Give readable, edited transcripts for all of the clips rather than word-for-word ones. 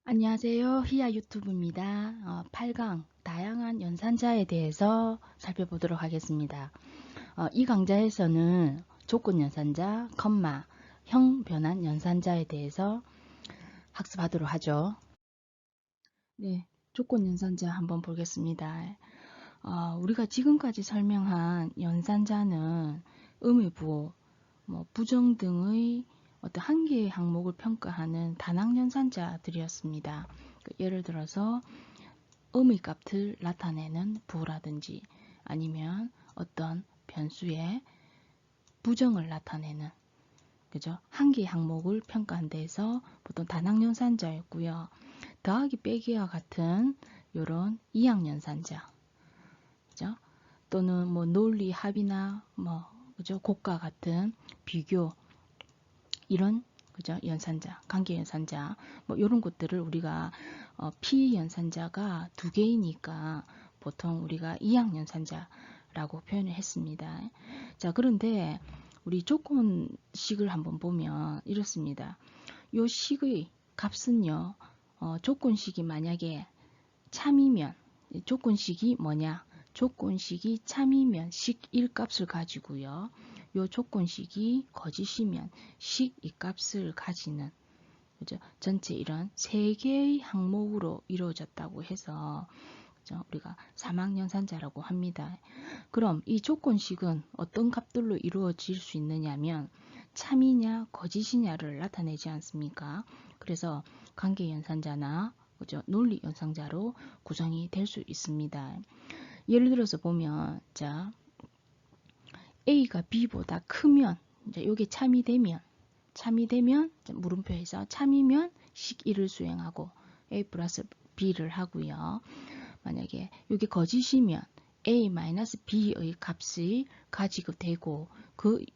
안녕하세요. 히야 유튜브입니다. 8강 다양한 연산자에 대해서 살펴보도록 하겠습니다. 이 강좌에서는 조건 연산자, 컴마, 형 변환 연산자에 대해서 학습하도록 하죠. 네, 조건 연산자 한번 보겠습니다. 우리가 지금까지 설명한 연산자는 의미부, 부정 등의 어떤 한 개의 항목을 평가하는 단항 연산자들이었습니다. 예를 들어서 의미값을 나타내는 부호라든지 아니면 어떤 변수의 부정을 나타내는 그죠? 한 개의 항목을 평가한 데에서 보통 단항 연산자였고요. 더하기 빼기와 같은 이런 이항 연산자, 그죠? 또는 논리 합이나 그죠? 곱과 같은 비교 이런 그죠? 연산자, 관계 연산자 이런 것들을 우리가 피연산자가 두 개이니까 보통 우리가 이항 연산자라고 표현을 했습니다. 자, 그런데 우리 조건식을 한번 보면 이렇습니다. 요 식의 값은요. 조건식이 만약에 참이면 조건식이 뭐냐? 조건식이 참이면 식 1값을 가지고요. 요 조건식이 거짓이면 식 2값을 가지는 그죠? 전체 이런 세 개의 항목으로 이루어졌다고 해서 그죠? 우리가 사망연산자라고 합니다. 그럼 이 조건식은 어떤 값들로 이루어질 수 있느냐면 참이냐 거짓이냐를 나타내지 않습니까? 그래서 관계연산자나 그죠? 논리연산자로 구성이 될 수 있습니다. 예를 들어서 보면 자 A가 B보다 크면 이제 요게 참이 되면 물음표에서 참이면 식 1을 수행하고 A 플러스 B를 하고요. 만약에 이게 거짓이면 A-B의 값이 가지고 되고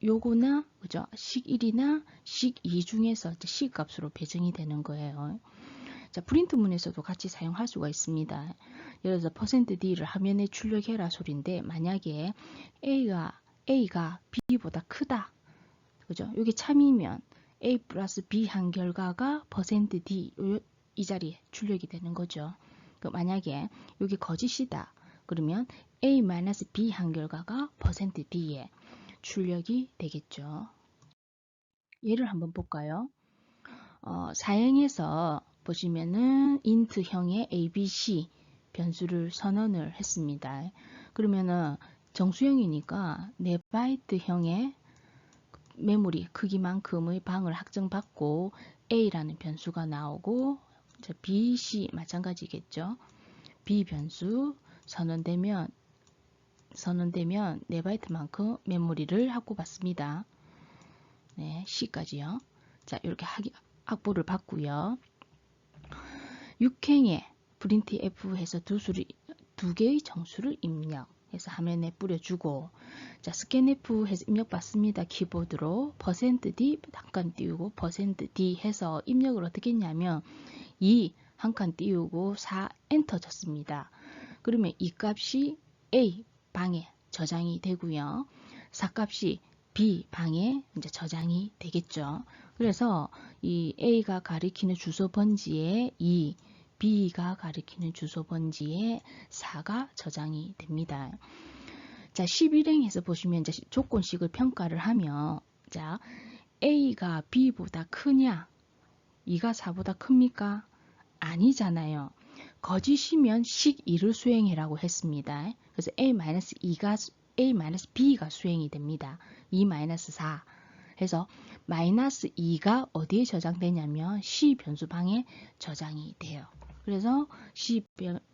요거나 그죠? 식 1이나 식 2 중에서 식 값으로 배정이 되는 거예요. 자, 프린트문에서도 같이 사용할 수가 있습니다. 예를 들어서 %D를 화면에 출력해라 소리인데 만약에 A가 B보다 크다. 그죠? 이게 참이면 A 플러스 B 한 결과가 %D 이 자리에 출력이 되는 거죠. 만약에 이게 거짓이다. 그러면 A-B 한 결과가 %D에 출력이 되겠죠. 예를 한번 볼까요? 사행에서 보시면은 int형의 ABC 변수를 선언을 했습니다. 그러면은 정수형이니까 4바이트형의 메모리 크기만큼의 방을 확정받고 A라는 변수가 나오고 B, C 마찬가지겠죠. B 변수 선언되면 4바이트만큼 메모리를 확보받습니다. 네, C까지요. 자, 이렇게 확보를 받고요. 6행에 printf 해서 두 개의 정수를 입력해서 화면에 뿌려주고 자, scanf 해서 입력받습니다. 키보드로 %d 한 칸 띄우고 %d 해서 입력을 어떻게 했냐면 2 한 칸 띄우고 4 엔터 쳤습니다. 그러면 이 값이 A 방에 저장이 되고요. 4 값이 B 방에 이제 저장이 되겠죠. 그래서 이 A가 가리키는 주소 번지에 2, B가 가리키는 주소 번지에 4가 저장이 됩니다. 자, 11행에서 보시면 이제 조건식을 평가를 하면 자, A가 B보다 크냐? 2가 4보다 큽니까? 아니잖아요. 거짓이면 식 2를 수행해라고 했습니다. 그래서 A-B가 수행이 됩니다. 2-4 해서 마이너스 2가 어디에 저장되냐면 C 변수방에 저장이 돼요. 그래서 C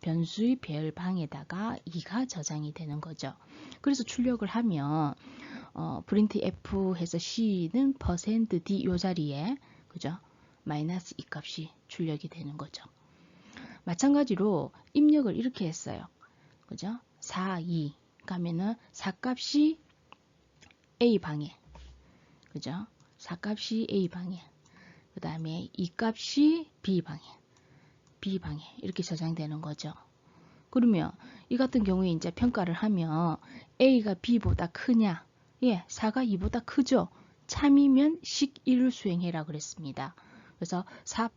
변수의 배열방에다가 2가 저장이 되는 거죠. 그래서 출력을 하면 printf 해서 C는 %D 요 자리에 그죠? 마이너스 2 값이 출력이 되는 거죠. 마찬가지로 입력을 이렇게 했어요. 그죠? 4, 2 가면은 4 값이 A 방에 그죠? 4 값이 A 방에 그 다음에 2 값이 B 방에 이렇게 저장되는 거죠. 그러면 이 같은 경우에 이제 평가를 하면 A가 B보다 크냐? 예, 4가 2보다 크죠. 참이면 식 1을 수행해라 그랬습니다. 그래서 4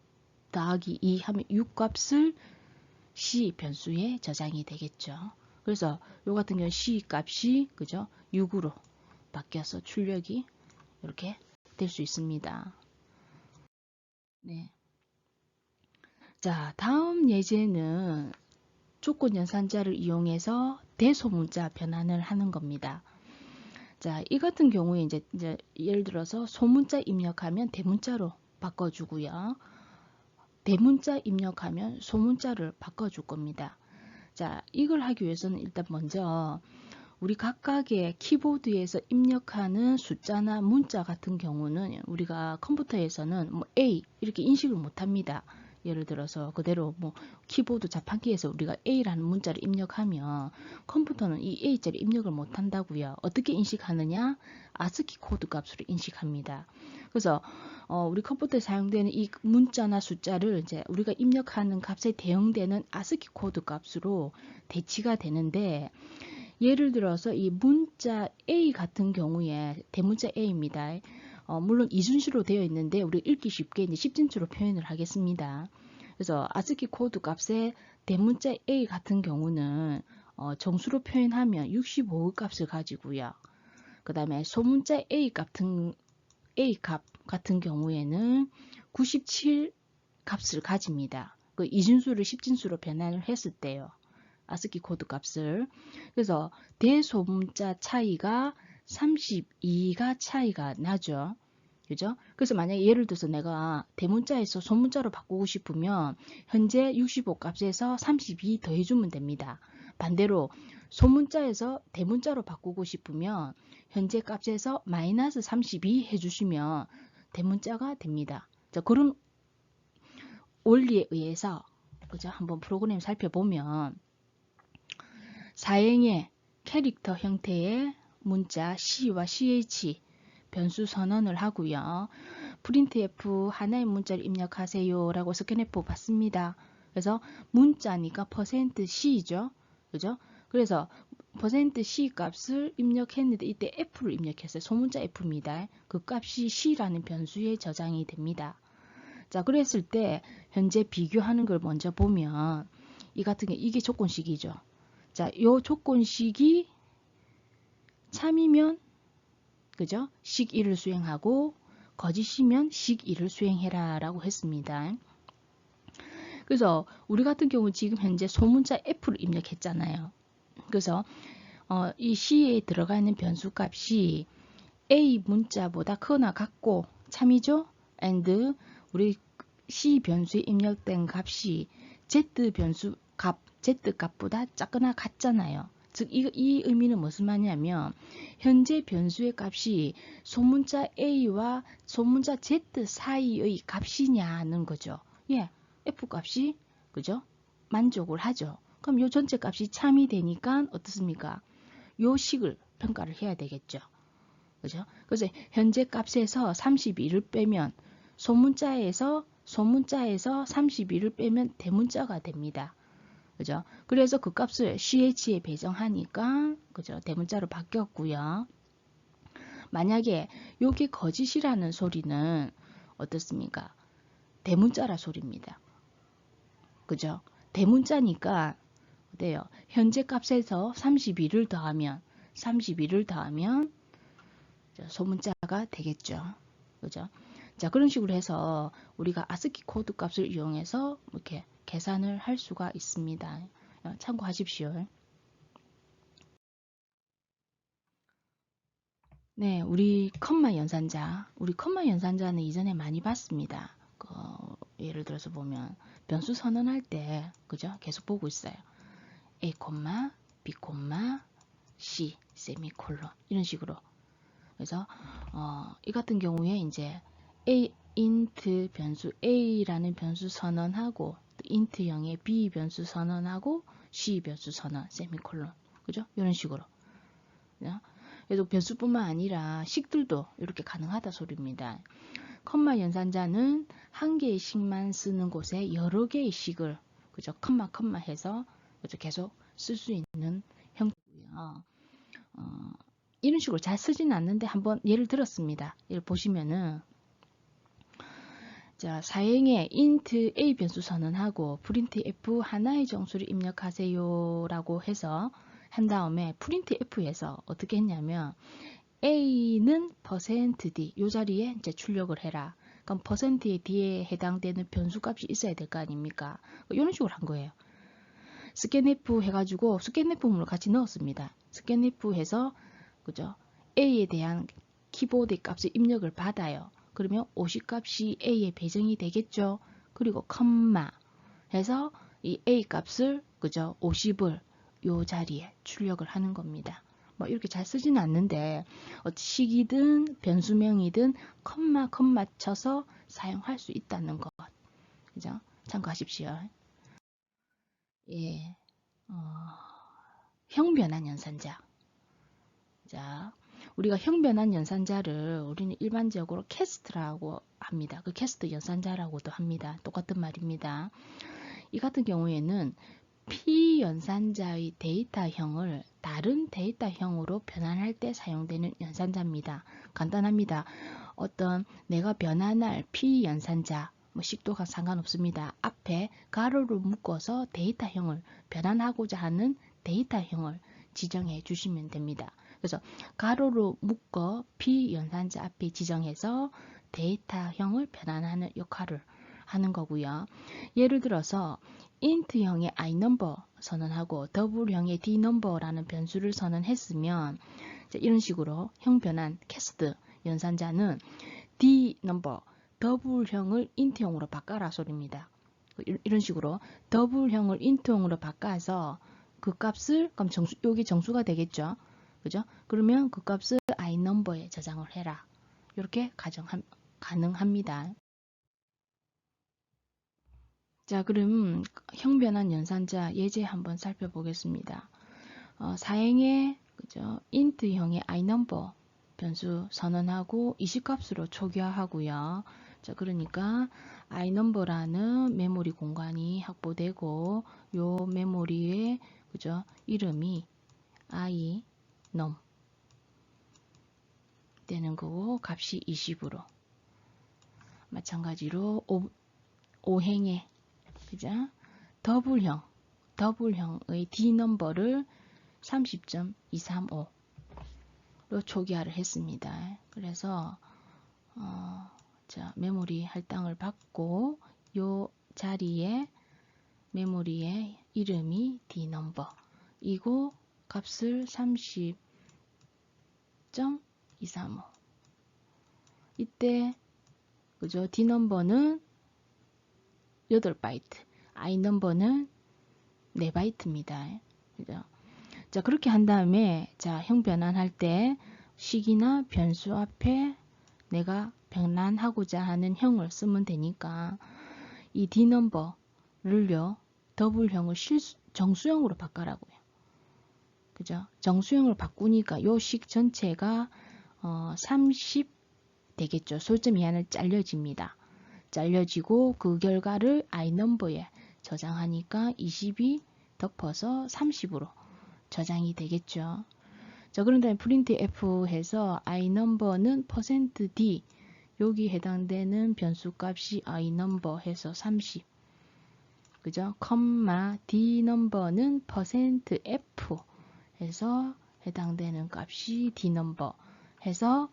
더하기 2 하면 6 값을 C 변수에 저장이 되겠죠. 그래서 요 같은 경우 C 값이 그죠? 6으로 바뀌어서 출력이 이렇게 될 수 있습니다. 네. 자, 다음 예제는 조건 연산자를 이용해서 대소문자 변환을 하는 겁니다. 자, 이 같은 경우에 이제 예를 들어서 소문자 입력하면 대문자로 바꿔주고요. 대문자 입력하면 소문자를 바꿔줄 겁니다. 자, 이걸 하기 위해서는 일단 먼저 우리 각각의 키보드에서 입력하는 숫자나 문자 같은 경우는 우리가 컴퓨터에서는 뭐 A 이렇게 인식을 못합니다. 예를 들어서 그대로 뭐 키보드 자판기에서 우리가 A라는 문자를 입력하면 컴퓨터는 이 A자를 입력을 못한다고요. 어떻게 인식하느냐? 아스키 코드 값으로 인식합니다. 그래서 우리 컴퓨터에 사용되는 이 문자나 숫자를 이제 우리가 입력하는 값에 대응되는 아스키 코드 값으로 대치가 되는데, 예를 들어서 이 문자 A 같은 경우에 대문자 A입니다. 물론 이순시로 되어 있는데 우리 읽기 쉽게 이제 10진수로 표현을 하겠습니다. 그래서 아스키 코드 값에 대문자 A 같은 경우는 정수로 표현하면 65의 값을 가지고요. 그 다음에 소문자 A 값 같은 경우에는 97 값을 가집니다. 그 이진수를 10진수로 변환을 했을 때요. 아스키 코드 값을. 그래서 대소문자 차이가 32가 차이가 나죠. 그죠? 그래서 만약에 예를 들어서 내가 대문자에서 소문자로 바꾸고 싶으면 현재 65 값에서 32 더해주면 됩니다. 반대로 소문자에서 대문자로 바꾸고 싶으면 현재 값에서 마이너스 32 해주시면 대문자가 됩니다. 자, 그런 원리에 의해서 그죠? 한번 프로그램 살펴보면 사행의 캐릭터 형태의 문자 C와 CH 변수 선언을 하고요. 프린트F 하나의 문자를 입력하세요 라고 스캔F 받습니다. 그래서 문자니까 %C죠. 그죠? 그래서 %C 값을 입력했는데 이때 F를 입력했어요. 소문자 F입니다. 그 값이 C라는 변수에 저장이 됩니다. 자, 그랬을 때 현재 비교하는 걸 먼저 보면 이 같은 게 이게 조건식이죠. 자, 요 조건식이 참이면 그죠? 식 1을 수행하고 거짓이면 식 2를 수행해라 라고 했습니다. 그래서 우리 같은 경우 지금 현재 소문자 F를 입력했잖아요. 그래서 이 C에 들어가 있는 변수 값이 A 문자보다 크거나 같고 참이죠? and 우리 C 변수에 입력된 값이 Z 변수 값, Z 값보다 작거나 같잖아요. 즉, 이 의미는 무슨 말이냐면 현재 변수의 값이 소문자 A와 소문자 Z 사이의 값이냐는 거죠. 예, F 값이 그죠? 만족을 하죠. 그럼 요 전체 값이 참이 되니까 어떻습니까? 요 식을 평가를 해야 되겠죠. 그죠? 그래서 현재 값에서 32를 빼면 소문자에서 32를 빼면 대문자가 됩니다. 그죠? 그래서 그 값을 CH에 배정하니까 그죠? 대문자로 바뀌었고요. 만약에 여기 거짓이라는 소리는 어떻습니까? 대문자라 소리입니다. 그죠? 대문자니까 어때요? 현재 값에서 32를 더하면 소문자가 되겠죠. 그죠? 자, 그런 식으로 해서 우리가 아스키 코드 값을 이용해서 이렇게 계산을 할 수가 있습니다. 참고하십시오. 네, 우리 컴마 연산자는 이전에 많이 봤습니다. 예를 들어서 보면 변수 선언할 때 그죠? 계속 보고 있어요. A, B, C, 세미콜론 이런 식으로. 그래서 이 같은 경우에 이제 int 변수 A라는 변수 선언하고 int 0에 B 변수 선언하고 C 변수 선언 세미콜론. 그죠? 이런 식으로. 그래서 변수뿐만 아니라 식들도 이렇게 가능하다 소리입니다. 컴마 연산자는 한 개의 식만 쓰는 곳에 여러 개의 식을 그죠? 컴마 해서 그죠? 계속 쓸 수 있는 형태고요. 이런 식으로 잘 쓰지는 않는데 한번 예를 들었습니다. 예를 보시면은 자, 사행에 int a 변수 선언하고 printf 하나의 정수를 입력하세요 라고 해서 한 다음에 printf에서 어떻게 했냐면 a는 %d 요 자리에 이제 출력을 해라. 그럼 %의 뒤에 해당되는 변수값이 있어야 될 거 아닙니까? 이런 식으로 한 거예요. scanf 해가지고 scanf문을 같이 넣었습니다. scanf 해서 그죠? a에 대한 키보드 값의 입력을 받아요. 그러면 50값이 a에 배정이 되겠죠. 그리고 컴마 해서 이 a 값을 그죠? 50을 요 자리에 출력을 하는 겁니다. 뭐 이렇게 잘 쓰지는 않는데 식이든 변수명이든 컴마 쳐서 사용할 수 있다는 것. 그죠? 참고하십시오. 예. 형변환 연산자. 자, 우리가 형변환 연산자를 우리는 일반적으로 캐스트라고 합니다. 그 캐스트 연산자라고도 합니다. 똑같은 말입니다. 이 같은 경우에는 P 연산자의 데이터형을 다른 데이터형으로 변환할 때 사용되는 연산자입니다. 간단합니다. 어떤 내가 변환할 P 연산자, 뭐 식도가 상관없습니다. 앞에 가로로 묶어서 데이터형을 변환하고자 하는 데이터형을 지정해 주시면 됩니다. 그래서 가로로 묶어 P 연산자 앞에 지정해서 데이터형을 변환하는 역할을 하는 거고요. 예를 들어서 int형의 inumber 선언하고 더블형의 dnumber라는 변수를 선언했으면 이런 식으로 형 변환 cast 연산자는 dnumber 더블형을 int형으로 바꿔라 소리입니다. 이런 식으로 더블형을 int형으로 바꿔서 그 값을 그럼 여기 정수가 되겠죠. 그죠? 그러면 그 값을 inumber에 저장을 해라. 이렇게 가능합니다. 자, 그럼 형변환 연산자 예제 한번 살펴보겠습니다. 사행에 그죠? int형의 inumber 변수 선언하고 20값으로 초기화하고요. 자, 그러니까 inumber라는 메모리 공간이 확보되고 요 메모리의 그죠? 이름이 inum 되는 거고 값이 20으로 마찬가지로 5행에 그죠? 더블형의 dnumber를 30.235로 초기화를 했습니다. 그래서 자, 메모리 할당을 받고 요 자리에 메모리의 이름이 dnumber 이고 값을 30.235 이때 그죠? dnumber는 8바이트, inumber는 4바이트입니다. 그죠? 자, 그렇게 한 다음에 자, 형 변환할 때 식이나 변수 앞에 내가 변환하고자 하는 형을 쓰면 되니까 이 dnumber를요, 더블형을 정수형으로 바꿔라고요. 그죠? 정수형을 바꾸니까 요 식 전체가 30 되겠죠. 솔점 이하는 잘려집니다. 잘려지고 그 결과를 inumber에 저장하니까 20이 덮어서 30으로 저장이 되겠죠. 자, 그런 다음에 printf 해서 inumber는 %d 여기 해당되는 변수 값이 inumber 해서 30 그죠? 컴마 dnumber는 %f 해서 해당되는 값이 dnumber 해서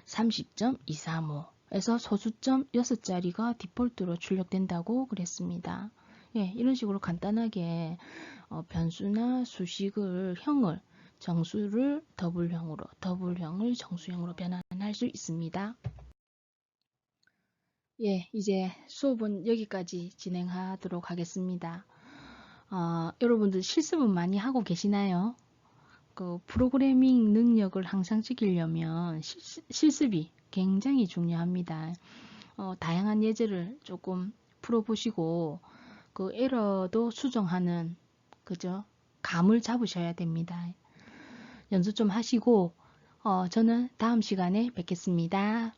30.235 에서 소수점 6자리가 디폴트로 출력된다고 그랬습니다. 예, 이런 식으로 간단하게 변수나 수식을 형을 정수를 더블형으로 더블형을 정수형으로 변환할 수 있습니다. 예, 이제 수업은 여기까지 진행하도록 하겠습니다. 여러분들 실습은 많이 하고 계시나요? 그 프로그래밍 능력을 향상시키려면 실습이 굉장히 중요합니다. 다양한 예제를 조금 풀어보시고 그 에러도 수정하는 그죠? 감을 잡으셔야 됩니다. 연습 좀 하시고 저는 다음 시간에 뵙겠습니다.